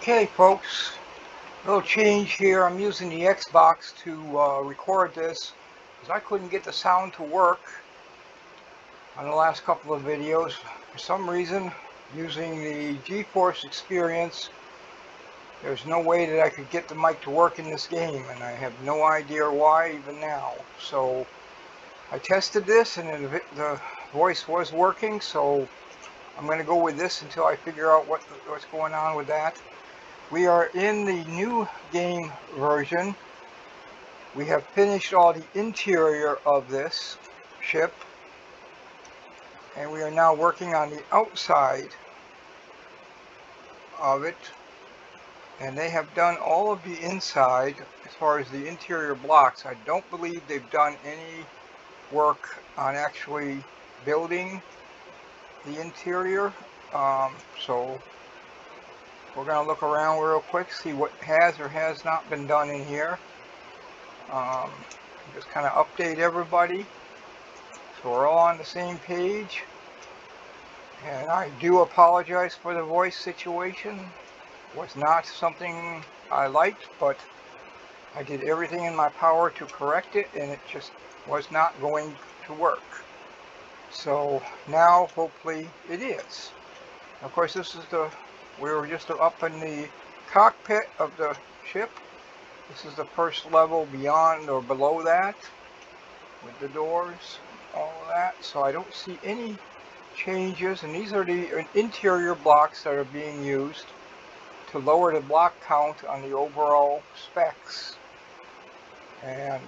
Okay folks, little change here. I'm using the Xbox to record this because I couldn't get the sound to work on the last couple of videos. For some reason, using the GeForce Experience, there's no way that I could get the mic to work in this game, and I have no idea why even now. So I tested this and the voice was working, so I'm going to go with this until I figure out what's going on with that. We are in the new game version. We have finished all the interior of this ship, and we are now working on the outside of it, and they have done all of the inside as far as the interior blocks. I don't believe they've done any work on actually building the interior, so we're going to look around real quick, see what has or has not been done in here. Just kind of update everybody so we're all on the same page. And I do apologize for the voice situation. It was not something I liked, but I did everything in my power to correct it, and it just was not going to work. So now hopefully it is. Of course, we were just up in the cockpit of the ship. This is the first level beyond or below that, with the doors, all of that. So I don't see any changes, and these are the interior blocks that are being used to lower the block count on the overall specs. And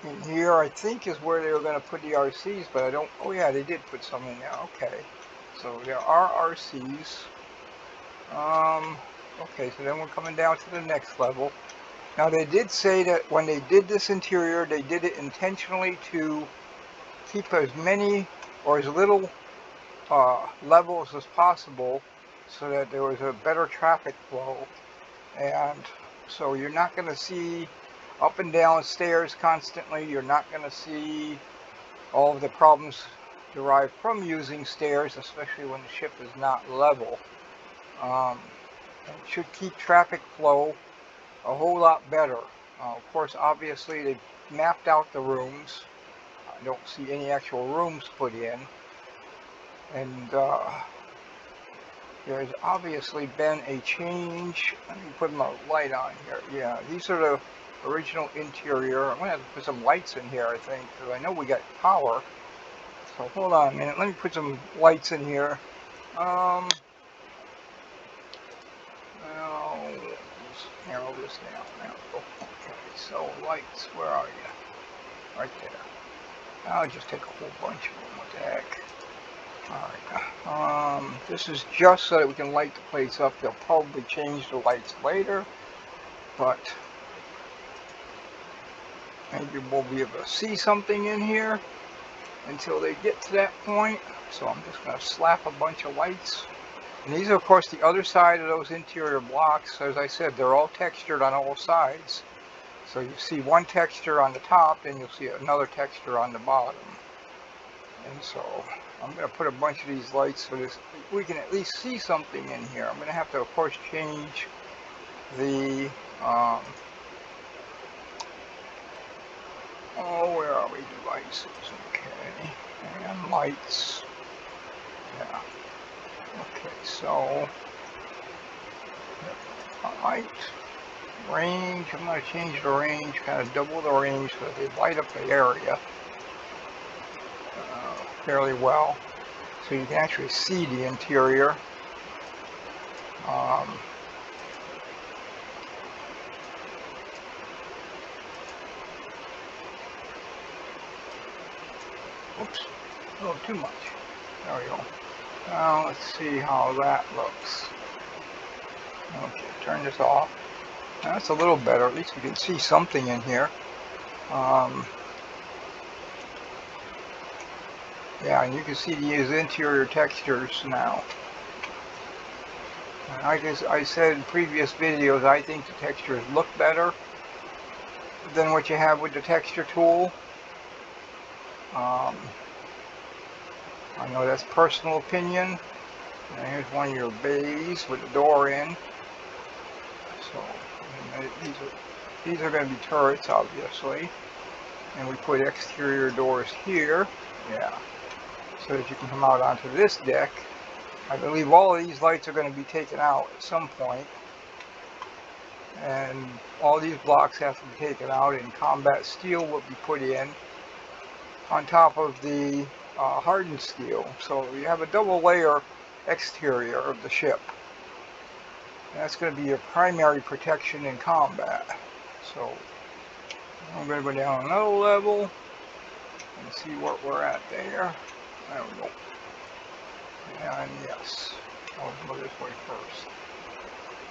in here, I think, is where they were going to put the RCs, but I don't. Oh yeah, they did put some in there. Okay. So there are RCs. Okay, so then we're coming down to the next level. Now they did say that when they did this interior, they did it intentionally to keep as many or as little levels as possible so that there was a better traffic flow. And so you're not going to see up and down stairs constantly. You're not going to see all of the problems derived from using stairs, especially when the ship is not level. It should keep traffic flow a whole lot better. Of course, obviously, they've mapped out the rooms. I don't see any actual rooms put in. And there's obviously been a change. Let me put my light on here. Yeah, these are the original interior. I'm going to have to put some lights in here, I think, because I know we got power. So hold on a minute. Let me put some lights in here. Well, let's narrow this down now. Okay, so lights, where are you? Right there. I'll just take a whole bunch of them. What the heck? Alright. This is just so that we can light the place up. They'll probably change the lights later, but maybe we'll be able to see something in here until they get to that point. So I'm just going to slap a bunch of lights. And these are, of course, the other side of those interior blocks. As I said, they're all textured on all sides. So you see one texture on the top, and you'll see another texture on the bottom. And so I'm going to put a bunch of these lights so we can at least see something in here. I'm going to have to, of course, change the where are we? Devices. Okay. And lights. Yeah. Okay, so light range. I'm going to change the range, kind of double the range so that they light up the area fairly well, so you can actually see the interior. Oops, a little too much. There we go. Now let's see how that looks. Okay, turn this off. That's a little better. At least we can see something in here. Yeah, and you can see these interior textures now. And I said in previous videos, I think the textures look better than what you have with the texture tool. I know that's personal opinion, And here's one of your bays with a door in. So these are going to be turrets, obviously. And we put exterior doors here. Yeah. So that you can come out onto this deck. I believe all of these lights are going to be taken out at some point. And all these blocks have to be taken out, and combat steel will be put in on top of the hardened steel. So you have a double layer exterior of the ship. And that's going to be your primary protection in combat. So I'm going to go down another level and see what we're at there. There we go. And yes, I'll go this way first.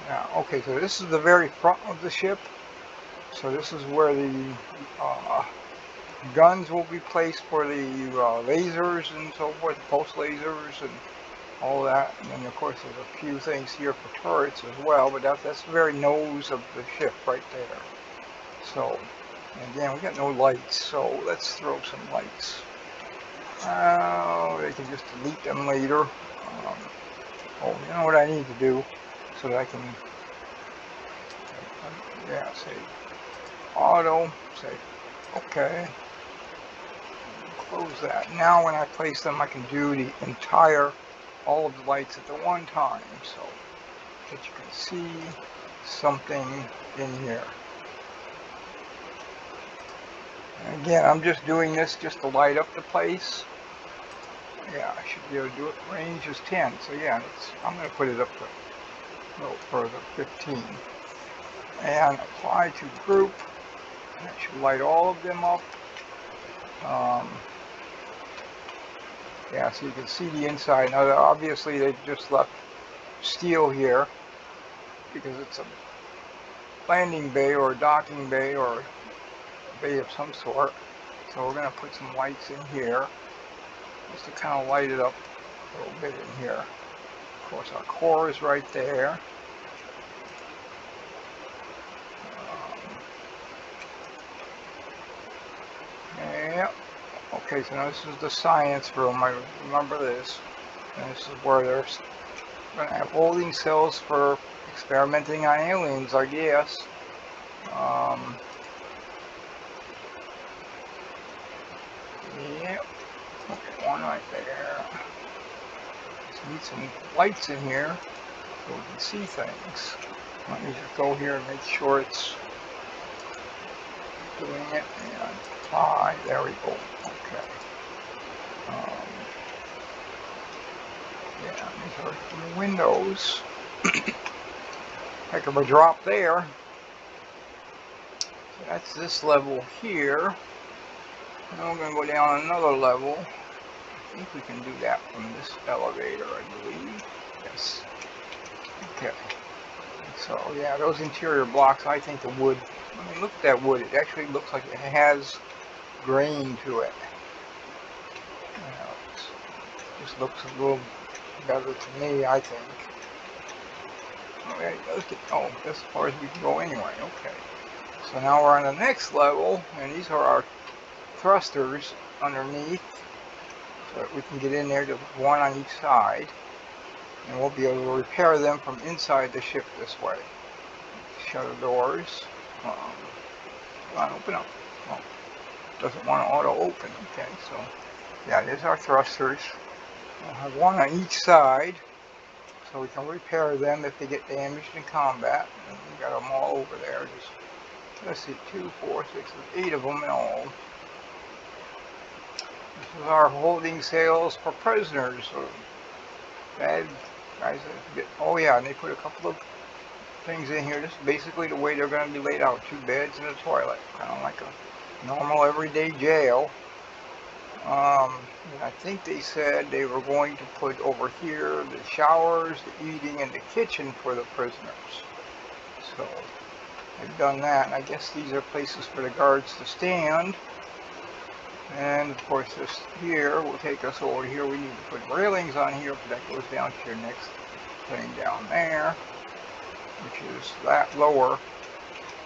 Now, okay, so this is the very front of the ship. So this is where the guns will be placed for the lasers and so forth, pulse lasers and all that. And then of course there's a few things here for turrets as well, but that's the very nose of the ship right there. So, and again, we got no lights, so let's throw some lights. They can just delete them later. Oh, you know what I need to do so that I can, yeah, say auto, say okay, close that. Now when I place them, I can do the entire, all of the lights at the one time, so that you can see something in here. And again, I'm just doing this just to light up the place. Yeah, I should be able to do it. Range is 10, so yeah, I'm going to put it up to a little further, 15. And apply to group. That should light all of them up. Yeah, so you can see the inside. Now, obviously, they've just left steel here because it's a landing bay or a docking bay or a bay of some sort. So we're going to put some lights in here just to kind of light it up a little bit in here. Of course, our core is right there. Yeah. Okay, so now this is the science room. I remember this. And this is where they're going to have holding cells for experimenting on aliens, I guess. Yep. Okay, one right there. Just need some lights in here so we can see things. Let me just go here and make sure it's doing it. And apply. There we go. Okay. Yeah, these are the windows. Heck of a drop there. So that's this level here. Now we're going to go down another level. I think we can do that from this elevator, I believe. Yes. Okay. So yeah, those interior blocks, I think the wood, I mean, look at that wood. It actually looks like it has grain to it. It just looks a little better to me, I think. Okay, let's get, oh, that's as far as we can go anyway. Okay. So now we're on the next level, and these are our thrusters underneath, so that we can get in there, just one on each side, and we'll be able to repair them from inside the ship this way. Shutter doors. Come on, open up. Oh, doesn't want to auto open. Okay, so yeah, there's our thrusters. We'll have one on each side, so we can repair them if they get damaged in combat. And we got them all over there. Just, let's see, 2, 4, 6, 8 of them in all. This is our holding cells for prisoners. So bad guys. Oh yeah, and they put a couple of things in here. This is basically the way they're going to be laid out. 2 beds and a toilet, kind of like a normal everyday jail. And I think they said they were going to put over here the showers, the eating, and the kitchen for the prisoners. So they've done that, and I guess these are places for the guards to stand. And of course this here will take us over here. We need to put railings on here, but that goes down to your next thing down there, which is that lower.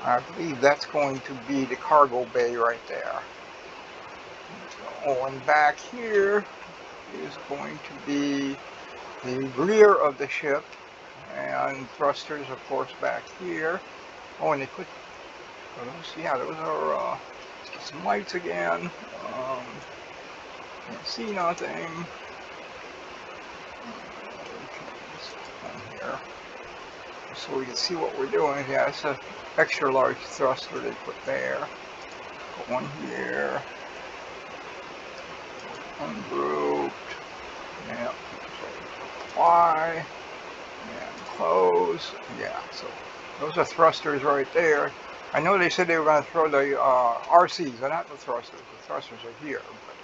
I believe that's going to be the cargo bay right there. Oh, and back here is going to be the rear of the ship, and thrusters, of course, back here. Oh, and they put those. Yeah, those are. Let's get some lights again. Can't see nothing. Here, so we can see what we're doing. Yeah, it's an extra large thruster they put there. Put one here. Ungrouped. Yeah. So apply and close. Yeah. So those are thrusters right there. I know they said they were going to throw the RCs. They're not the thrusters. The thrusters are here. But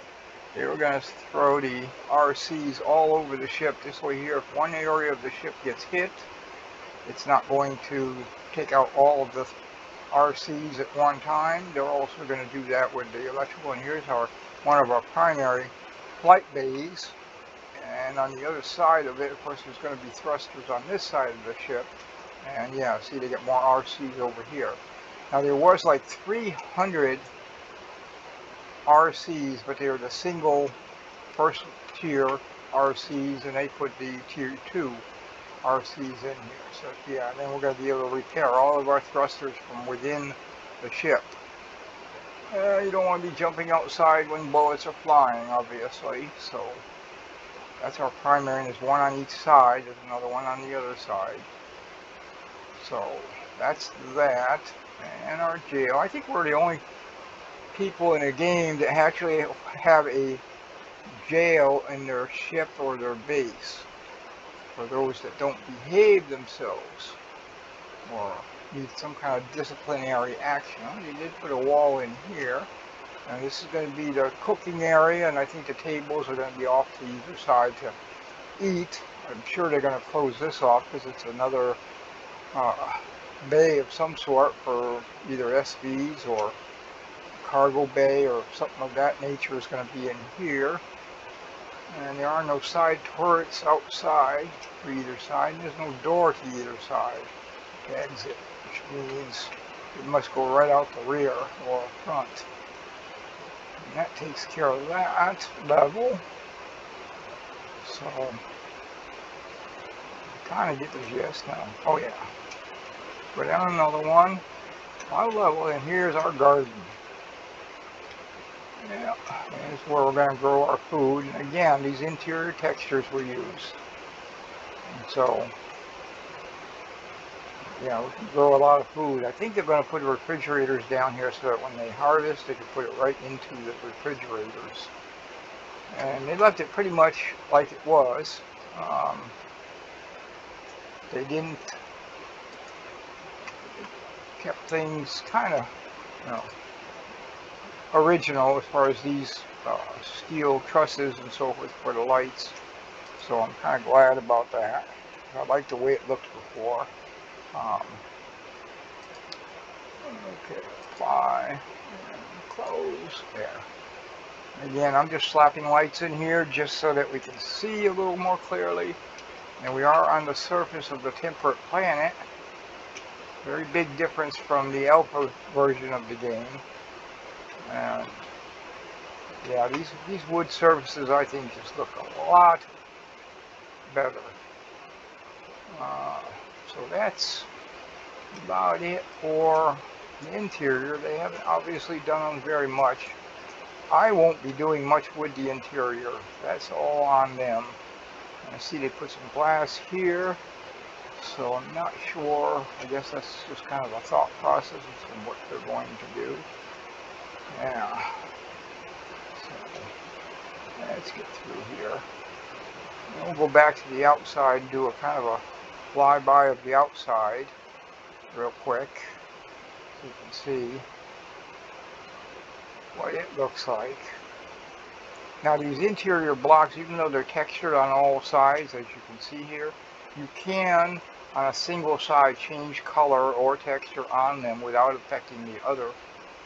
they were going to throw the RCs all over the ship. This way here, if one area of the ship gets hit, it's not going to take out all of the RCs at one time. They're also going to do that with the electrical. And here's one of our primary flight bays. And on the other side of it, of course, there's going to be thrusters on this side of the ship. And yeah, see, they get more RCs over here. Now, there was like 300 RCs, but they were the single first tier RCs, and they put the tier 2 RCs in here. So yeah, and then we're going to be able to repair all of our thrusters from within the ship. You don't want to be jumping outside when bullets are flying, obviously. So that's our primary, and there's one on each side. There's another one on the other side. So that's that. And our jail. I think we're the only people in a game that actually have a jail in their ship or their base for those that don't behave themselves or need some kind of disciplinary action. They did put a wall in here, and this is going to be the cooking area, and I think the tables are going to be off to either side to eat. I'm sure they're going to close this off because it's another bay of some sort for either SVs or cargo bay or something of that nature is going to be in here. And there are no side turrets outside for either side, and there's no door to either side to exit, which means it must go right out the rear or front. And that takes care of that level. So kind of get the gist now. Oh yeah. Go down another one. My level, and here's our garden. Yeah, that's where we're going to grow our food. And again, these interior textures were used. And so, yeah, we can grow a lot of food. I think they're going to put refrigerators down here so that when they harvest, they can put it right into the refrigerators. And they left it pretty much like it was. They didn't. Kept things kind of, original as far as these steel trusses and so forth for the lights. So I'm kind of glad about that. I like the way it looked before. Okay, apply and close there. Again, I'm just slapping lights in here just so that we can see a little more clearly. And we are on the surface of the temperate planet. Very big difference from the alpha version of the game. And yeah, these wood surfaces I think just look a lot better. So that's about it for the interior. They haven't obviously done very much. I won't be doing much with the interior. That's all on them. I see they put some glass here. So I'm not sure. I guess that's just kind of a thought process of what they're going to do. Yeah. So let's get through here. And we'll go back to the outside and do a kind of a flyby of the outside real quick so you can see what it looks like. Now these interior blocks, even though they're textured on all sides, as you can see here, you can on a single side change color or texture on them without affecting the other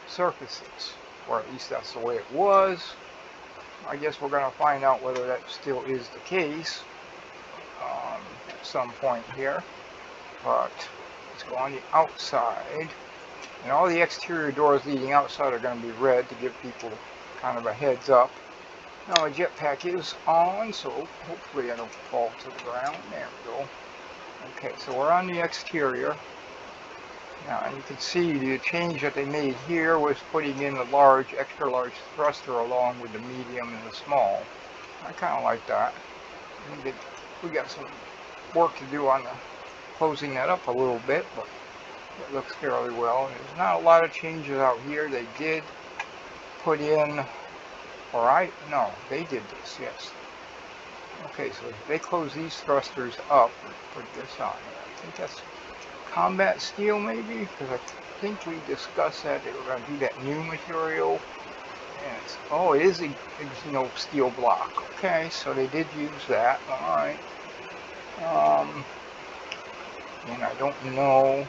surfaces, or at least that's the way it was. I guess we're going to find out whether that still is the case at some point here. But let's go on the outside, and all the exterior doors leading outside are going to be red to give people kind of a heads up. Now my jetpack is on, so hopefully I don't fall to the ground. There we go. Okay, so we're on the exterior. Now, and you can see the change that they made here was putting in the large, extra large thruster along with the medium and the small. I kind of like that. We got some work to do on the closing that up a little bit, but it looks fairly well. There's not a lot of changes out here. They did put in, no, they did this, yes. Okay, so they close these thrusters up and put this on here. I think that's combat steel maybe, because I think we discussed that they were going to do that new material. And it's, oh, it is a steel block. Okay, so they did use that. All right. And I don't know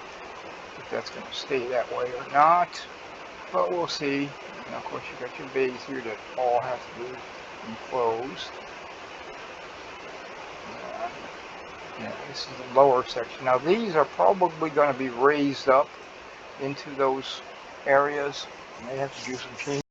if that's going to stay that way or not, but we'll see. And of course, you got your bays here that all have to be enclosed. Yeah, this is the lower section. Now these are probably going to be raised up into those areas. I may have to do some changes.